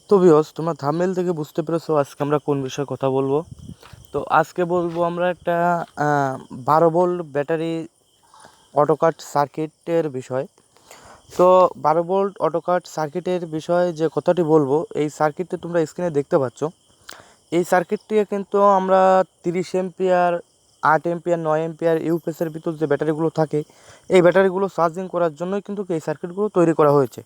তো ভিউয়ার্স, তোমরা থাম্বনেল থেকে বুঝতে পেরেছো আজকে আমরা কোন বিষয়ে কথা বলবো। তো আজকে বলবো আমরা একটা 12 ভোল্ট ব্যাটারি অটোকাট সার্কিটের বিষয়। তো 12 ভোল্ট অটোকাট সার্কিটের বিষয়ে যে কথাটি বলবো, এই সার্কিটটি তোমরা স্ক্রিনে দেখতে পাচ্ছ। এই সার্কিটটি কিন্তু আমরা 30 এম্পিয়ার, 8 এম্পিয়ার, 9 এম্পিয়ার ইউপিএসের ভিতর যে ব্যাটারিগুলো থাকে, এই ব্যাটারিগুলো চার্জিং করার জন্যই কিন্তু এই সার্কিটগুলো তৈরি করা হয়েছে।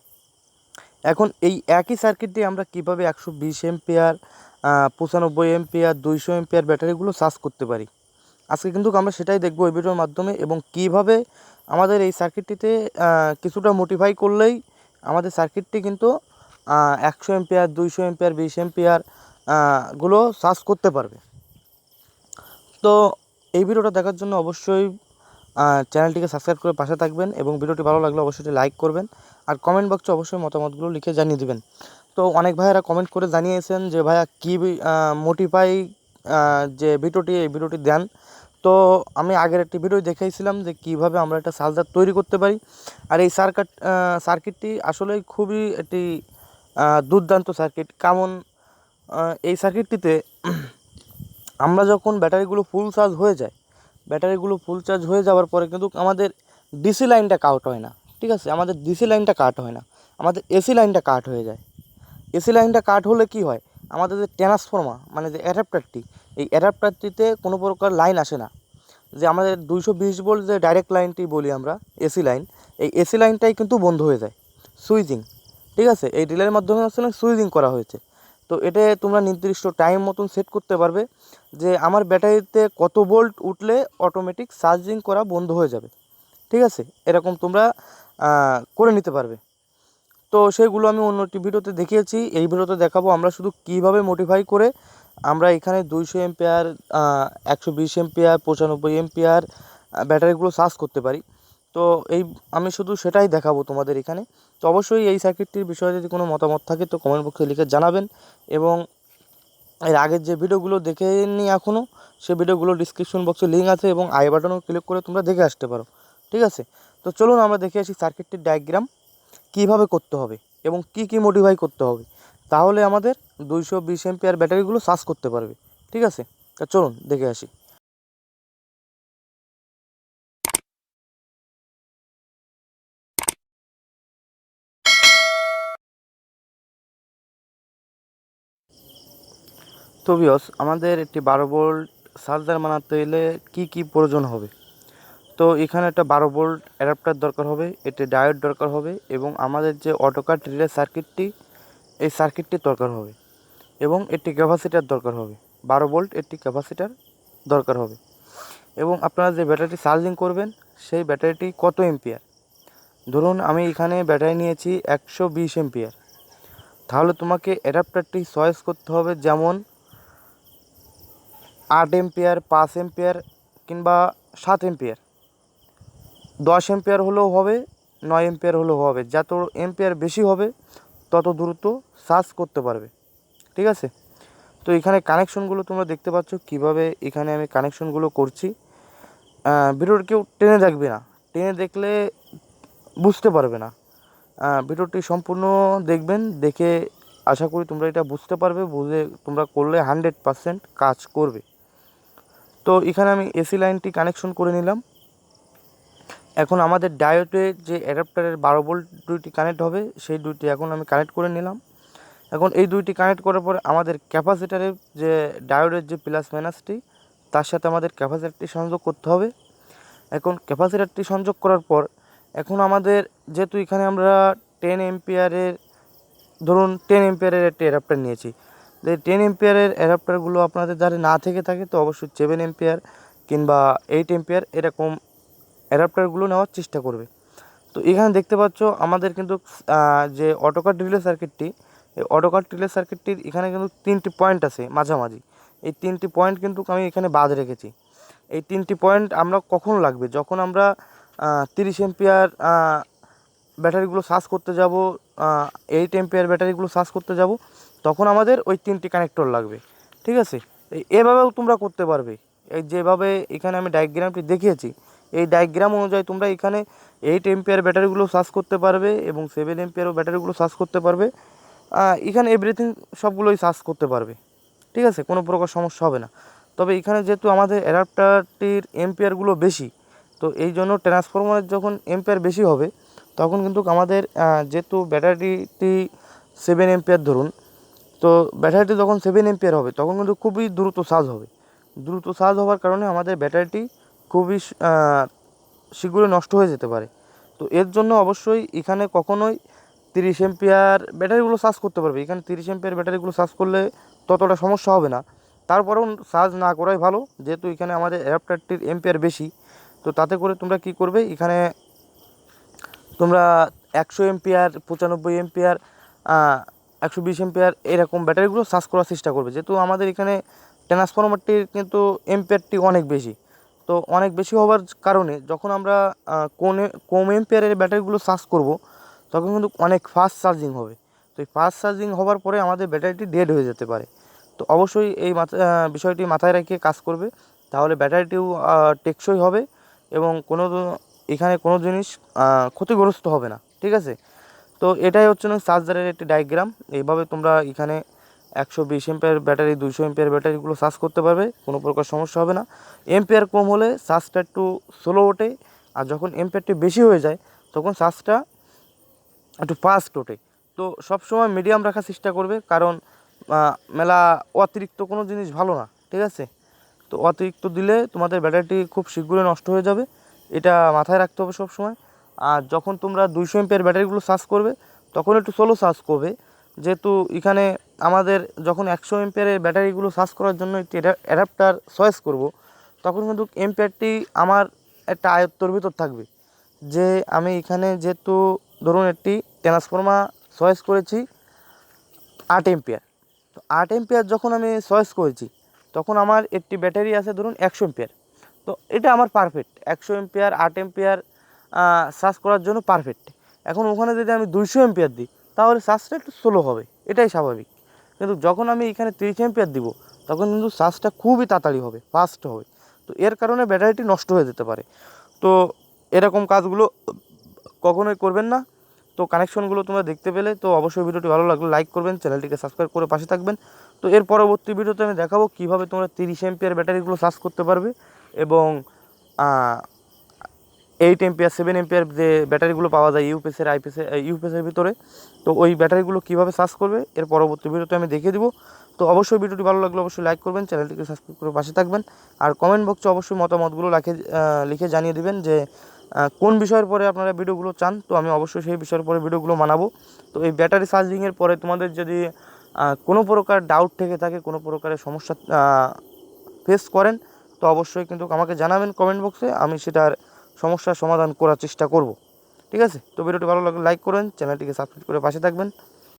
এখন এই একই সার্কিটটি আমরা কিভাবে 120 এম্পিয়ার, 95 এম্পিয়ার, 200 এম্পিয়ার ব্যাটারিগুলো চার্জ করতে পারি, আজকে কিন্তু আমরা সেটাই দেখবো এই ভিডিওর মাধ্যমে। এবং কিভাবে আমাদের এই সার্কিটটিতে কিছুটা মডিফাই করলেই আমাদের সার্কিটটি কিন্তু 100 এম্পিয়ার, 200 এম্পিয়ার, 20 এম্পিয়ার গুলো চার্জ করতে পারবে। তো এই ভিডিওটা দেখার জন্য অবশ্যই চ্যানেলটিকে সাবস্ক্রাইব করে পাশে থাকবেন, এবং ভিডিওটি ভালো লাগলে অবশ্যই লাইক করবেন, আর কমেন্ট বক্সে অবশ্যই মতামতগুলো লিখে জানিয়ে দেবেন। তো অনেক ভাইয়েরা কমেন্ট করে জানিয়েছেন যে ভাইয়া কী মোটিফাই যে ভিডিওটি, এই ভিডিওটি দেন। তো আমি আগের একটি ভিডিও দেখাইছিলাম যে কিভাবে আমরা একটা চার্জার তৈরি করতে পারি। আর এই সার্কিটটি আসলে খুবই একটি দুর্দান্ত সার্কিট। কারণ এই সার্কিটটিতে আমরা যখন ব্যাটারিগুলো ফুল চার্জ হয়ে যাওয়ার পরে কিন্তু আমাদের ডিসি লাইনটা কাট হয় না। ঠিক আছে, আমাদের ডিসি লাইনটা কাট হয় না, আমাদের এসি লাইনটা কাট হয়ে যায়। এসি লাইনটা কাট হলে কি হয়, আমাদের যে ট্রান্সফর্মার মানে যে অ্যাডাপ্টারটি, এই অ্যাডাপ্টারটিতে কোনো প্রকার লাইন আসে না। যে আমাদের 220 ভোল্ট যে ডাইরেক্ট লাইনটি বলি আমরা এসি লাইন, এই এসি লাইনটাই কিন্তু বন্ধ হয়ে যায়। সুইচিং, ঠিক আছে, এই রিলের মাধ্যমে আসলে সুইচিং করা হয়েছে। তো এটা তোমরা নির্দিষ্ট টাইম মতন সেট করতে পারবে যে আমার ব্যাটারিতে কত ভোল্ট উঠলে অটোমেটিক চার্জিং করা বন্ধ হয়ে যাবে। ঠিক আছে, এরকম তোমরা করে নিতে পারবে। তো সেগুলো আমি অন্য একটি ভিডিওতে দেখিয়েছি, এই ভিডিওতে দেখাবো আমরা শুধু কীভাবে মডিফাই করে আমরা এখানে 200 এম্পিয়ার, 120 এম্পিয়ার, 95 এম্পিয়ার ব্যাটারিগুলো চার্জ করতে পারি। তো আমি শুধু সেটাই দেখাবো তোমাদের এখানে। তো অবশ্যই এই সার্কিটটির বিষয়ে যদি কোনো মতামত থাকে তো কমেন্ট বক্সে লিখে জানাবেন, এবং এর আগের যে ভিডিওগুলো দেখেননি এখনও, সে ভিডিওগুলো ডিসক্রিপশন বক্সে লিঙ্ক আছে, এবং আই বাটনও ক্লিক করে তোমরা দেখে আসতে পারো। ঠিক আছে, তো চলুন আমরা দেখে আসি সার্কিটটির ডায়াগ্রাম কীভাবে করতে হবে এবং কি কি মডিফাই করতে হবে, তাহলে আমাদের 220 এম্পিয়ার ব্যাটারিগুলো চার্জ করতে পারবে। ঠিক আছে, তা চলুন দেখে আসি। তো ভিউয়ার্স, আমাদের একটি 12 ভোল্ট চার্জার বানাতে হলে কি কি প্রয়োজন হবে। তো এখানে একটা 12 ভোল্ট অ্যাডাপ্টার দরকার হবে, এটি ডায়োড দরকার হবে, এবং আমাদের যে অটোকাট রিলে সার্কিটটি, এই সার্কিটটির দরকার হবে, এবং একটি ক্যাপাসিটার দরকার হবে। 12 ভোল্ট একটি ক্যাপাসিটার দরকার হবে। এবং আপনারা যে ব্যাটারিটি চার্জিং করবেন সেই ব্যাটারিটি কত এম্পিয়ার, ধরুন আমি এখানে ব্যাটারি নিয়েছি 120 এম্পিয়ার, তাহলে তোমাকে অ্যাডাপ্টারটি চয়েস করতে হবে, যেমন 8 এম্পিয়ার, 5 এম্পিয়ার, কিংবা 7 এম্পিয়ার। 10 এম্পিয়ার হলেও হবে, 9 এম্পিয়ার হলেও হবে, যত এম্পিয়ার বেশি হবে তত দ্রুত চার্জ করতে পারবে। ঠিক আছে, তো এখানে কানেকশনগুলো তোমরা দেখতে পাচ্ছ কীভাবে এখানে আমি কানেকশনগুলো করছি। ভিডিওটি কেউ টেনে দেখবে না, টেনে দেখলে বুঝতে পারবে না। ভিডিওটি সম্পূর্ণ দেখবেন, দেখে আশা করি তোমরা এটা বুঝতে পারবে, বুঝে তোমরা করলে 100% কাজ করবে। তো এখানে আমি এসি লাইনটি কানেকশন করে নিলাম। এখন আমাদের ডায়োডের যে অ্যাডাপ্টারের 12 ভোল্ট দুইটি কানেক্ট হবে, সেই দুইটি এখন আমি কানেক্ট করে নিলাম। এখন এই দুইটি কানেক্ট করার পরে আমাদের ক্যাপাসিটারের যে ডায়োডের যে প্লাস মাইনাসটি, তার সাথে আমাদের ক্যাপাসিটারটি সংযোগ করতে হবে। এখন ক্যাপাসিটারটি সংযোগ করার পর এখন আমাদের যেহেতু এখানে আমরা 10 এম্পিয়ারের, ধরুন 10 এম্পিয়ারের একটি অ্যাডাপ্টার নিয়েছি, যে 10 এম্পিয়ারের অ্যাডাপ্টারগুলো আপনাদের যারা না থেকে থাকে তো অবশ্যই 7 এম্পিয়ার কিংবা 8 এম্পিয়ার এরকম অ্যাডাপ্টারগুলো নেওয়ার চেষ্টা করবে। তো এখানে দেখতে পাচ্ছ আমাদের কিন্তু যে অটোকাট রিলে সার্কিটটি, এই অটোকাট রিলে সার্কিটটির এখানে কিন্তু 3টি পয়েন্ট আছে মাঝামাঝি। এই 3টি পয়েন্ট কিন্তু আমি এখানে বাদ রেখেছি। এই 3টি পয়েন্ট আমরা কখন লাগবে, যখন আমরা 30 এম্পিয়ার ব্যাটারিগুলো চার্জ করতে যাব, 8 এম্পিয়ার ব্যাটারিগুলো চার্জ করতে যাব, তখন আমাদের ওই 3টি কানেক্টর লাগবে। ঠিক আছে, এভাবেও তোমরা করতে পারবে। এই যেভাবে এখানে আমি ডায়াগ্রামটি দেখিয়েছি, এই ডায়াগ্রাম অনুযায়ী তোমরা এখানে 8 এম্পিয়ার ব্যাটারিগুলো চার্জ করতে পারবে, এবং 7 এম্পিয়ারও ব্যাটারিগুলো চার্জ করতে পারবে। এখানে এভরিথিং সবগুলোই চার্জ করতে পারবে, ঠিক আছে, কোনো প্রকার সমস্যা হবে না। তবে এখানে যেহেতু আমাদের অ্যাডাপ্টারটির এম্পিয়ারগুলো বেশি, তো এই জন্য ট্রান্সফরমারের যখন এম্পিয়ার বেশি হবে তখন কিন্তু আমাদের যেহেতু ব্যাটারিটি 7 এম্পিয়ার ধরুন, তো ব্যাটারিটি যখন 7 এম্পিয়ার হবে তখন কিন্তু খুবই দ্রুত চার্জ হবে। দ্রুত চার্জ হওয়ার কারণে আমাদের ব্যাটারিটি খুবই শীঘ্রই নষ্ট হয়ে যেতে পারে। তো এর জন্য অবশ্যই এখানে কখনোই 30 এম্পিয়ার ব্যাটারিগুলো চার্জ করতে পারবে। এখানে 30 এম্পিয়ার ব্যাটারিগুলো চার্জ করলে ততটা সমস্যা হবে না, তারপরেও চার্জ না করাই ভালো, যেহেতু এখানে আমাদের অ্যাডাপ্টারটির এম্পিয়ার বেশি। তো তাতে করে তোমরা কি করবে, এখানে তোমরা 100 এম্পিয়ার, 95 এম্পিয়ার, 120 এম্পিয়ার এরকম ব্যাটারিগুলো চার্জ করার চেষ্টা করবে, যেহেতু আমাদের এখানে ট্রান্সফরমারটির কিন্তু এম্পিয়ারটি অনেক বেশি। তো অনেক বেশি হওয়ার কারণে যখন আমরা কম এম্পিয়ারের ব্যাটারিগুলো চার্জ করব তখন কিন্তু অনেক ফাস্ট চার্জিং হবে। তো এই ফাস্ট চার্জিং হওয়ার পরে আমাদের ব্যাটারিটি ডেড হয়ে যেতে পারে। তো অবশ্যই এই বিষয়টি মাথায় রেখে কাজ করবে, তাহলে ব্যাটারিটিও টেকসই হবে এবং এখানে কোনো জিনিস ক্ষতিগ্রস্ত হবে না, ঠিক আছে। তো এটাই হচ্ছে না চার্জারের একটি ডায়াগ্রাম। এইভাবে তোমরা এখানে 120 এম্পিয়ার ব্যাটারি, 200 এম্পিয়ার ব্যাটারিগুলো চার্জ করতে পারবে, কোনো প্রকার সমস্যা হবে না। এম্পিয়ার কম হলে চার্জটা একটু স্লো ওঠে, আর যখন এম্পিয়ারটি বেশি হয়ে যায় তখন চার্জটা একটু ফাস্ট ওঠে। তো সবসময় মিডিয়াম রাখার চেষ্টা করবে, কারণ মেলা অতিরিক্ত কোনো জিনিস ভালো না, ঠিক আছে। তো অতিরিক্ত দিলে তোমাদের ব্যাটারিটি খুব শীঘ্রই নষ্ট হয়ে যাবে, এটা মাথায় রাখতে হবে সব সময়। আর যখন তোমরা 200 এম্পিয়ার ব্যাটারিগুলো চার্জ করবে তখন একটু স্লো চার্জ করবে, যেহেতু এখানে আমাদের যখন 100 এম্পিয়ারের ব্যাটারিগুলো চার্জ করার জন্য একটি অ্যাডাপ্টার চয়েস করব, তখন কিন্তু এম্পিয়ারটি আমার একটা আয়ত্তর ভিতর থাকবে। যে আমি এখানে যেহেতু ধরুন একটি ট্রান্সফর্মার চয়েস করেছি 8 এম্পিয়ার, তো 8 এম্পিয়ার যখন আমি চয়েস করেছি তখন আমার একটি ব্যাটারি আছে ধরুন 100 এম্পিয়ার। তো এটা আমার পারফেক্ট, 100 এম্পিয়ার 8 এম্পিয়ার চার্জ করার জন্য পারফেক্ট। এখন ওখানে যদি আমি 200 এম্পিয়ার দিই তাহলে চার্জটা একটু স্লো হবে, এটাই স্বাভাবিক। কিন্তু যখন আমি এখানে 30 এম্পিয়ার দিব তখন কিন্তু চার্জটা খুবই তাড়াতাড়ি হবে, ফাস্ট হবে। তো এর কারণে ব্যাটারিটি নষ্ট হয়ে যেতে পারে। তো এরকম কাজগুলো কখনোই করবেন না। তো কানেকশনগুলো তোমরা দেখতে পেলে, তো অবশ্যই ভিডিওটি ভালো লাগলে লাইক করবেন, চ্যানেলটিকে সাবস্ক্রাইব করে পাশে থাকবেন। তো এর পরবর্তী ভিডিওতে আমি দেখাবো কীভাবে তোমরা 30 এম্পিয়ার ব্যাটারিগুলো চার্জ করতে পারবে এবং 8 এম্পিয়ার 7 এম্পিয়ার যে ব্যাটারিগুলো পাওয়া যায় ইউপিএসের ভিতরে, তো ওই ব্যাটারিগুলো কীভাবে চার্জ করবে এর পরবর্তী ভিডিওতে আমি দেখিয়ে দেবো। তো অবশ্যই ভিডিওটি ভালো লাগলে অবশ্যই লাইক করবেন, চ্যানেলটিকে সাবস্ক্রাইব করে পাশে থাকবেন। আর কমেন্ট বক্সে অবশ্যই মতামতগুলো লিখে জানিয়ে দেবেন যে কোন বিষয়ের পরে আপনারা ভিডিওগুলো চান, তো আমি অবশ্যই সেই বিষয়ের পরে ভিডিওগুলো বানাবো। তো এই ব্যাটারি চার্জিংয়ের পরে তোমাদের যদি কোনো প্রকার ডাউট থেকে থাকে, কোনো প্রকারের সমস্যা ফেস করেন, তো অবশ্যই কিন্তু আমাকে জানাবেন কমেন্ট বক্সে, আমি সেটার সমস্যার সমাধান করার চেষ্টা করব, ঠিক আছে। তো ভিডিওটি ভালো লাগলে লাইক করেন, চ্যানেলটিকে সাবস্ক্রাইব করে পাশে থাকবেন।